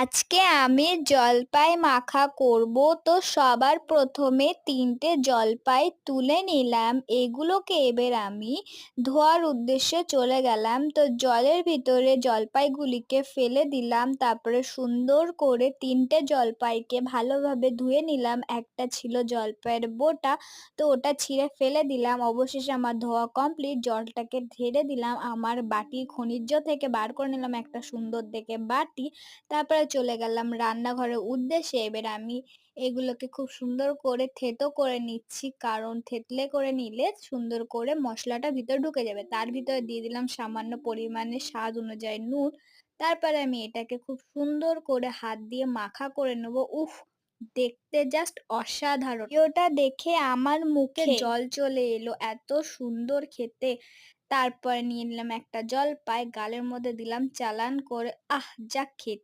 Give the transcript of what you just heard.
আজকে আমি জলপাই মাখা করব। তো সবার প্রথমে 3টে জলপাই তুলে নিলাম। এগুলোকে এবার আমি ধোয়ার উদ্দেশ্যে চলে গেলাম। তো জলের ভিতরে জলপাইগুলিকে ফেলে দিলাম, তারপরে সুন্দর করে 3টে জলপাইকে ভালোভাবে ধুয়ে নিলাম। একটা ছিল জলপাইয়ের বোটা, তো ওটা ছিঁড়ে ফেলে দিলাম। অবশেষে আমার ধোয়া কমপ্লিট। জলটাকে ঢেলে দিলাম আমার বাটির খনিজ থেকে, বার করে নিলাম একটা সুন্দর দেখে বাটি। তারপরে চলে গেলাম রান্নাঘরের উদ্দেশ্যে। এবার আমি এগুলোকে খুব সুন্দর করে থেতো করে নিচ্ছি, কারণ থেতলে করে নিলে সুন্দর করে মশলাটা ভিতরে ঢুকে যাবে। তার ভিতরে দিয়ে দিলাম সামান্য পরিমাণে স্বাদ অনুযায়ী নুন। তারপরে আমি এটাকে খুব সুন্দর করে হাত দিয়ে মাখা করে নেবো। উফ, দেখতে জাস্ট অসাধারণ! ওটা দেখে আমার মুখে জল চলে এলো, এত সুন্দর খেতে। তারপরে নিয়ে নিলাম একটা জলপাই, গালের মধ্যে দিলাম চালান করে। যা খেতে